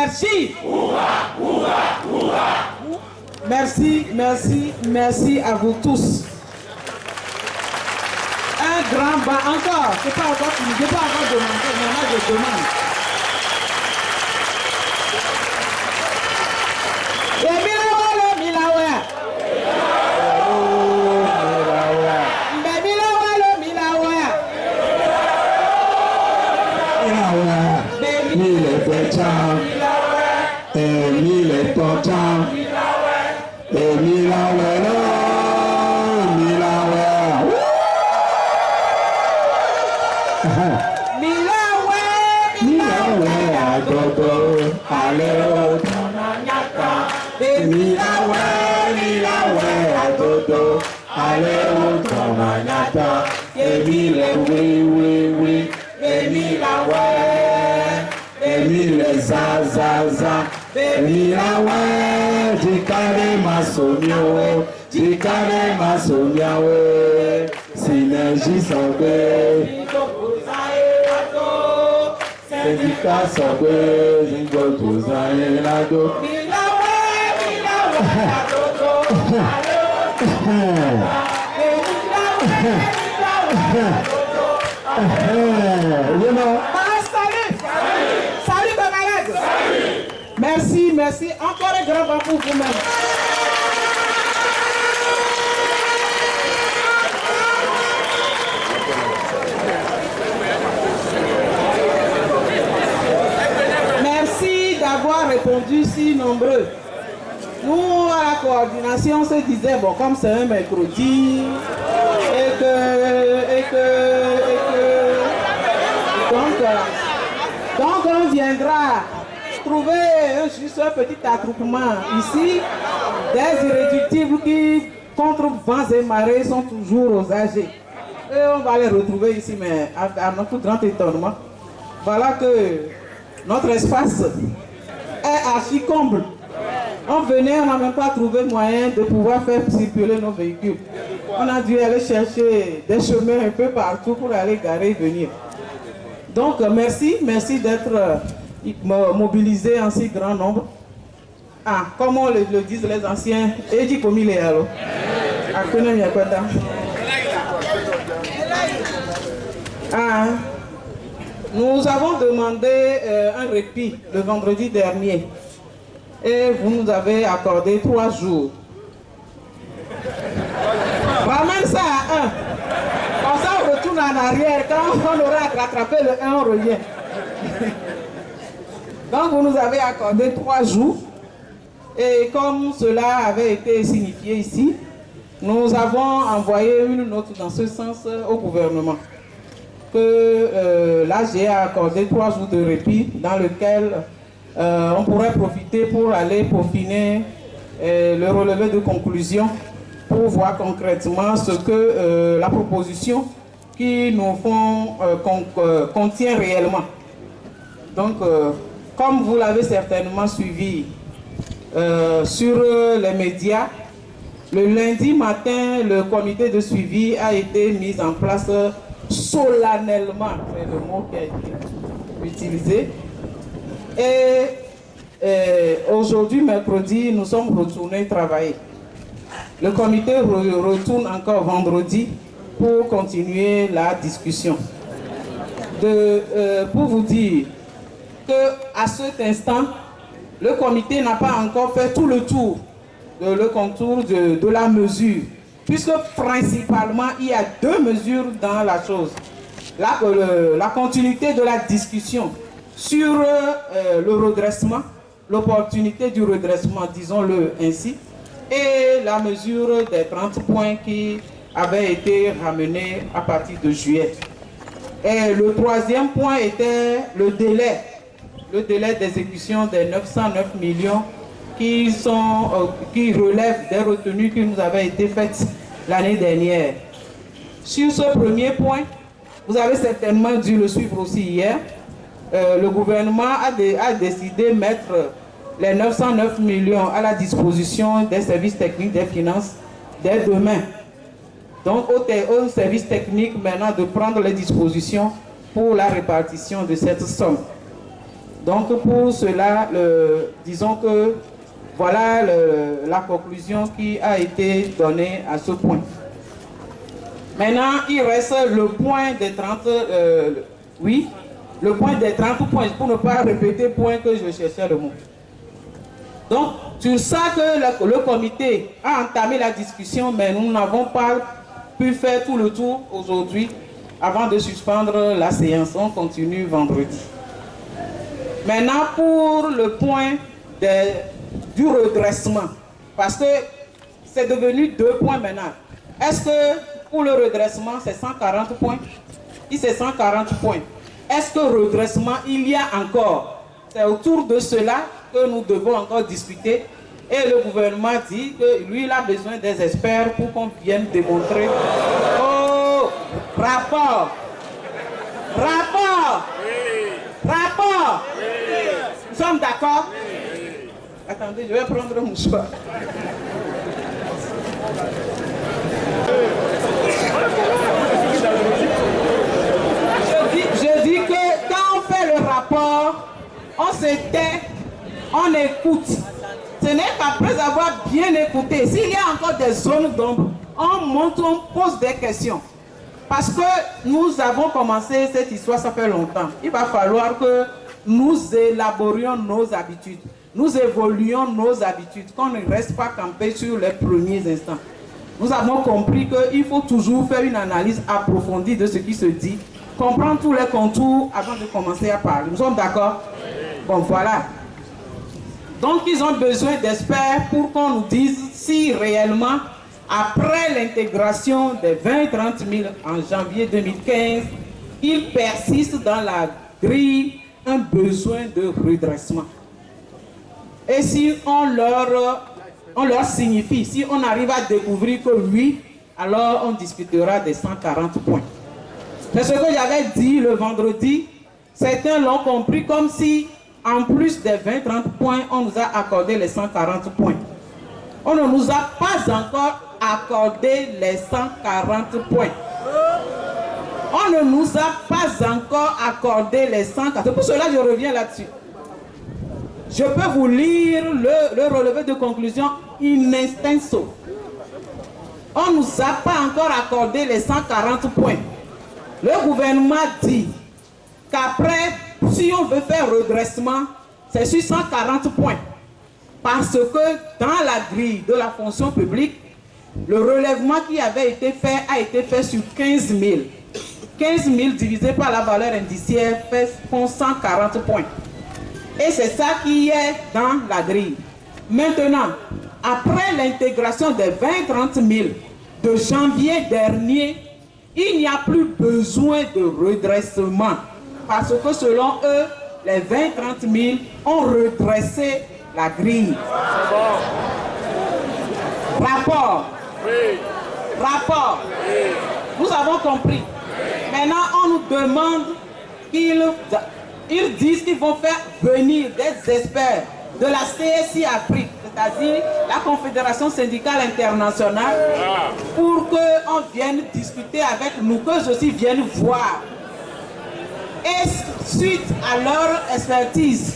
Merci. Merci, merci, merci à vous tous. Un grand bas encore. C'est pas encore fini. Je n'ai pas encore demandé, maintenant je demande. Synergie sangue, syndicat sangue, zingo tuzaye lado. Salut camarades. Merci, merci. Encore un grand bas pour vous-même. Merci d'avoir répondu si nombreux. Nous, à la coordination, on se disait, bon, comme c'est un mercredi, donc on viendra trouver juste un petit attroupement ici, des irréductibles qui, contre vents et marées, sont toujours aux âgés. Et on va les retrouver ici, mais à notre grand étonnement, voilà que notre espace est archi comble. On venait, on n'a même pas trouvé moyen de pouvoir faire circuler nos véhicules. On a dû aller chercher des chemins un peu partout pour aller garer et venir. Donc merci d'être mobilisés en si grand nombre. Ah, comme on le disent les anciens, Eji Komi Lealo. Nous avons demandé un répit le vendredi dernier. Et vous nous avez accordé 3 jours. Ramène ça à 1. Comme ça, on retourne en arrière. Quand on aura rattrapé le 1, on revient. Donc, vous nous avez accordé 3 jours. Et comme cela avait été signifié ici, nous avons envoyé une note dans ce sens au gouvernement. Que l'AG a accordé 3 jours de répit dans lequel on pourrait profiter pour aller peaufiner le relevé de conclusion pour voir concrètement ce que la proposition qui nous font contient réellement. Donc, comme vous l'avez certainement suivi sur les médias, le lundi matin, le comité de suivi a été mis en place solennellement, c'est le mot qui a été utilisé. Et aujourd'hui, mercredi, nous sommes retournés travailler. Le comité retourne encore vendredi pour continuer la discussion. Pour vous dire qu'à cet instant, le comité n'a pas encore fait tout le tour, le contour de la mesure, puisque principalement, il y a 2 mesures dans la chose. La continuité de la discussion sur le redressement, l'opportunité du redressement, disons-le ainsi, et la mesure des 30 points qui avaient été ramenés à partir de juillet. Et le 3e point était le délai d'exécution des 909 millions qui relèvent des retenues qui nous avaient été faites l'année dernière. Sur ce premier point, vous avez certainement dû le suivre aussi hier, le gouvernement a décidé de mettre les 909 millions à la disposition des services techniques des finances dès demain. Donc au service technique maintenant de prendre les dispositions pour la répartition de cette somme. Donc pour cela, disons que voilà la conclusion qui a été donnée à ce point. Maintenant, il reste le point des 30, oui, le point des 30 points, pour ne pas répéter point que je cherchais le mot. Donc, sur ça que le comité a entamé la discussion, mais nous n'avons pas pu faire tout le tour aujourd'hui avant de suspendre la séance. On continue vendredi. Maintenant, pour le point du redressement, parce que c'est devenu 2 points maintenant. Est-ce que pour le redressement, c'est 140 points? Si c'est 140 points, est-ce que redressement, il y a encore? C'est autour de cela que nous devons encore discuter. Et le gouvernement dit que lui, il a besoin des experts pour qu'on vienne démontrer. Oh, rapport! Rapport! Rapport! Nous sommes d'accord? Attendez, je vais prendre un mouchoir. Je dis que quand on fait le rapport, on se tait, on écoute. Ce n'est qu'après avoir bien écouté, s'il y a encore des zones d'ombre, on monte, on pose des questions. Parce que nous avons commencé cette histoire, ça fait longtemps. Il va falloir que nous élaborions nos habitudes. Nous évoluions nos habitudes, qu'on ne reste pas campé sur les premiers instants. Nous avons compris qu'il faut toujours faire une analyse approfondie de ce qui se dit, comprendre tous les contours avant de commencer à parler. Nous sommes d'accord? Bon, voilà. Donc, ils ont besoin d'experts pour qu'on nous dise si réellement, après l'intégration des 20-30 000 en janvier 2015, il persiste dans la grille un besoin de redressement. Et si on leur signifie, si on arrive à découvrir que oui, alors on discutera des 140 points. C'est ce que j'avais dit le vendredi. Certains l'ont compris comme si, en plus des 20-30 points, on nous a accordé les 140 points. On ne nous a pas encore accordé les 140 points. On ne nous a pas encore accordé les 140. C'est pour cela que je reviens là-dessus. Je peux vous lire le relevé de conclusion in extenso. On ne nous a pas encore accordé les 140 points. Le gouvernement dit qu'après, si on veut faire redressement, c'est sur 140 points. Parce que dans la grille de la fonction publique, le relèvement qui avait été fait a été fait sur 15 000. 15 000 divisé par la valeur indiciaire font 140 points. Et c'est ça qui est dans la grille. Maintenant, après l'intégration des 20-30 000 de janvier dernier, il n'y a plus besoin de redressement. Parce que selon eux, les 20-30 000 ont redressé la grille. Rapport. Oui. Rapport. Oui. Nous avons compris. Maintenant, on nous demande qu'ils disent qu'ils vont faire venir des experts de la CSI Afrique, c'est-à-dire la Confédération syndicale internationale, pour qu'on vienne discuter avec nous, que ceux-ci viennent voir. Et suite à leur expertise,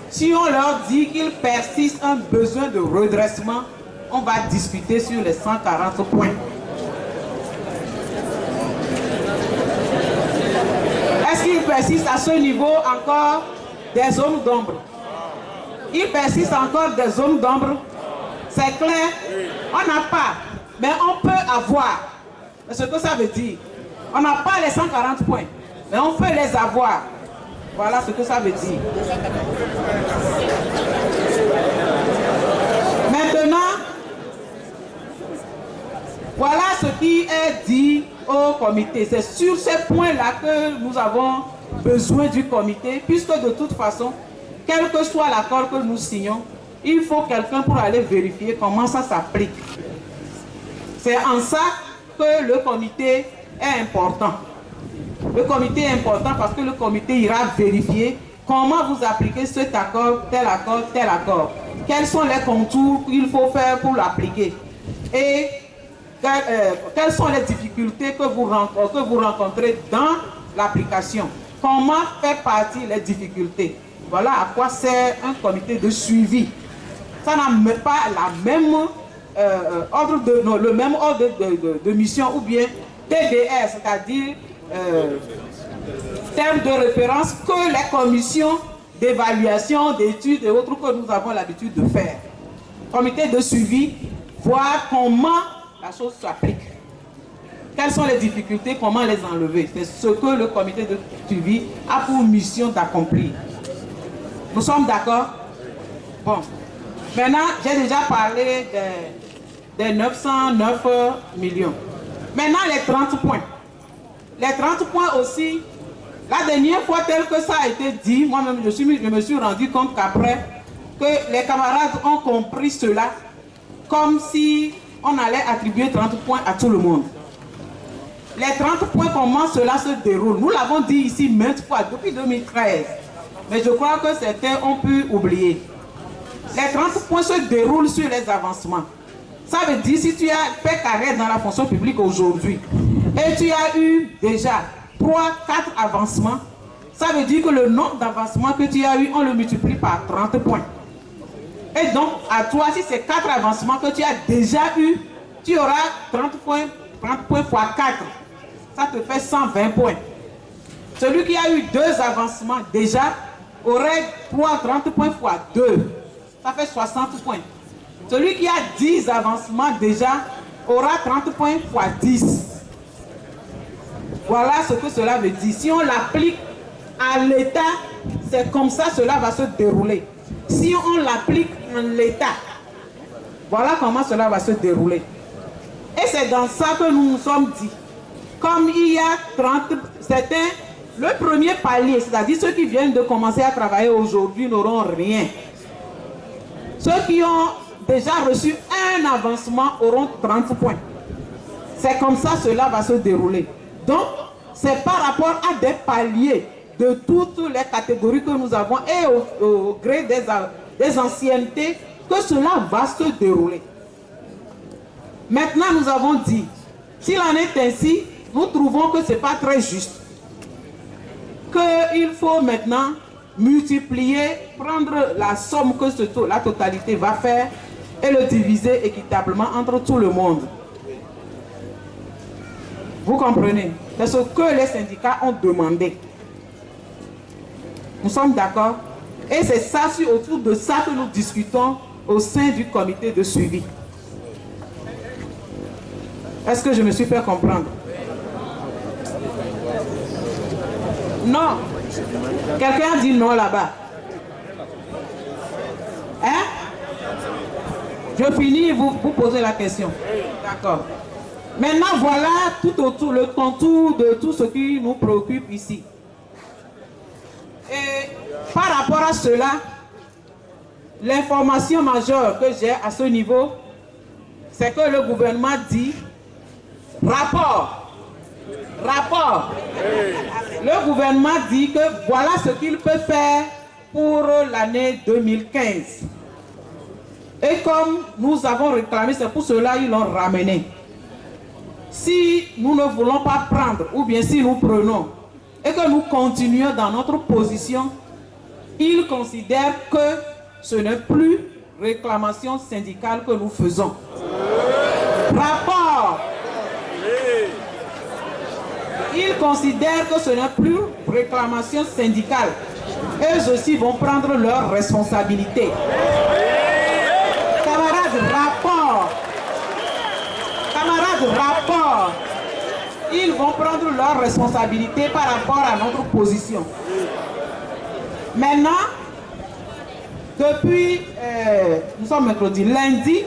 si on leur dit qu'il persiste un besoin de redressement, on va discuter sur les 140 points. Est-ce qu'il persiste à ce niveau encore des zones d'ombre? Il persiste encore des zones d'ombre? C'est clair? On n'a pas, mais on peut avoir. C'est ce que ça veut dire. On n'a pas les 140 points, mais on peut les avoir. Voilà ce que ça veut dire. Maintenant, voilà ce qui est dit au comité. C'est sur ces points-là que nous avons besoin du comité, puisque de toute façon, quel que soit l'accord que nous signons, il faut quelqu'un pour aller vérifier comment ça s'applique. C'est en ça que le comité est important. Le comité est important parce que le comité ira vérifier comment vous appliquez cet accord, tel accord, tel accord. Quels sont les contours qu'il faut faire pour l'appliquer. Et quelles sont les difficultés que vous rencontrez dans l'application. Comment faire partie les difficultés. Voilà à quoi sert un comité de suivi. Ça n'a même pas la même le même ordre de mission ou bien TDR, c'est-à-dire terme de référence que les commissions d'évaluation, d'études et autres que nous avons l'habitude de faire. Comité de suivi, voir comment la chose s'applique. Quelles sont les difficultés, comment les enlever. C'est ce que le comité de suivi a pour mission d'accomplir. Nous sommes d'accord? Bon. Maintenant, j'ai déjà parlé des 909 millions. Maintenant, les 30 points. Les 30 points aussi, la dernière fois tel que ça a été dit, moi-même je me suis rendu compte qu'après, que les camarades ont compris cela comme si on allait attribuer 30 points à tout le monde. Les 30 points, comment cela se déroule? Nous l'avons dit ici maintes fois, depuis 2013. Mais je crois que certains ont pu oublier. Les 30 points se déroulent sur les avancements. Ça veut dire, si tu as fait carrière dans la fonction publique aujourd'hui, et tu as eu déjà 3, 4 avancements, ça veut dire que le nombre d'avancements que tu as eu, on le multiplie par 30 points. Et donc, à toi, si c'est 4 avancements que tu as déjà eu, tu auras 30 points fois 4. Ça te fait 120 points. Celui qui a eu 2 avancements déjà aurait 30 points fois 2. Ça fait 60 points. Celui qui a 10 avancements déjà aura 30 points fois 10. Voilà ce que cela veut dire. Si on l'applique à l'État, c'est comme ça cela va se dérouler. Si on l'applique en l'État, voilà comment cela va se dérouler. Et c'est dans ça que nous nous sommes dit. Comme il y a 30, certains, le premier palier, c'est-à-dire ceux qui viennent de commencer à travailler aujourd'hui n'auront rien. Ceux qui ont déjà reçu un avancement auront 30 points. C'est comme ça cela va se dérouler. Donc, c'est par rapport à des paliers de toutes les catégories que nous avons et au gré des anciennetés que cela va se dérouler. Maintenant, nous avons dit, s'il en est ainsi, nous trouvons que ce n'est pas très juste. Qu'il faut maintenant multiplier, prendre la somme que la totalité va faire et le diviser équitablement entre tout le monde. Vous comprenez? C'est ce que les syndicats ont demandé. Nous sommes d'accord? Et c'est ça, autour de ça que nous discutons au sein du comité de suivi. Est-ce que je me suis fait comprendre? Non. Quelqu'un a dit non là-bas. Hein? Je finis, vous posez la question. D'accord. Maintenant, voilà tout autour, le contour de tout ce qui nous préoccupe ici. Et par rapport à cela, l'information majeure que j'ai à ce niveau, c'est que le gouvernement dit rapport. Le gouvernement dit que voilà ce qu'il peut faire pour l'année 2015. Et comme nous avons réclamé, c'est pour cela qu'ils l'ont ramené. Si nous ne voulons pas prendre, ou bien si nous prenons, et que nous continuons dans notre position, ils considèrent que ce n'est plus réclamation syndicale que nous faisons. Rapport. Ils considèrent que ce n'est plus réclamation syndicale. Eux aussi vont prendre leurs responsabilités. Camarades, rapport. Camarades, rapport. Ils vont prendre leurs responsabilités par rapport à notre position. Maintenant, depuis, nous sommes mercredi, lundi,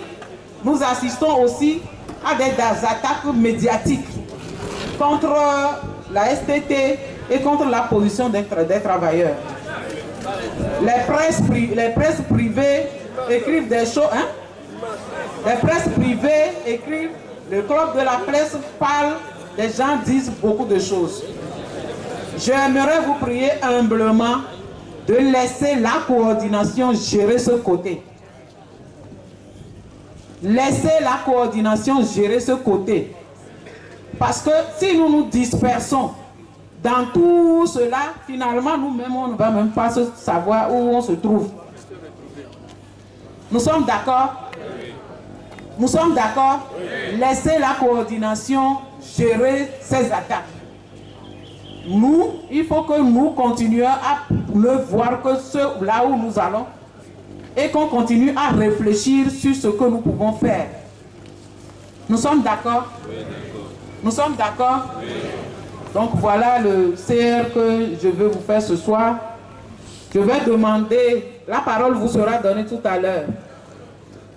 nous assistons aussi à des attaques médiatiques contre la STT et contre la position des travailleurs. Les presses privées écrivent des choses. Hein? Les presses privées écrivent, le club de la presse parle, les gens disent beaucoup de choses. J'aimerais vous prier humblement de laisser la coordination gérer ce côté. Laissez la coordination gérer ce côté. Parce que si nous nous dispersons dans tout cela, finalement, nous-mêmes, on ne va même pas savoir où on se trouve. Nous sommes d'accord? Nous sommes d'accord? Laissez la coordination gérer ces attaques. Nous, il faut que nous continuions à ne voir que là où nous allons et qu'on continue à réfléchir sur ce que nous pouvons faire. Nous sommes d'accord? Nous sommes d'accord? Donc voilà le CR que je veux vous faire ce soir. Je vais demander, la parole vous sera donnée tout à l'heure.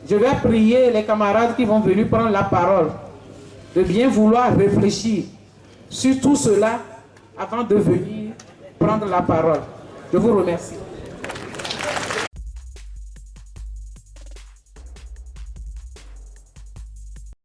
Je vais prier les camarades qui vont venir prendre la parole de bien vouloir réfléchir sur tout cela avant de venir prendre la parole. Je vous remercie.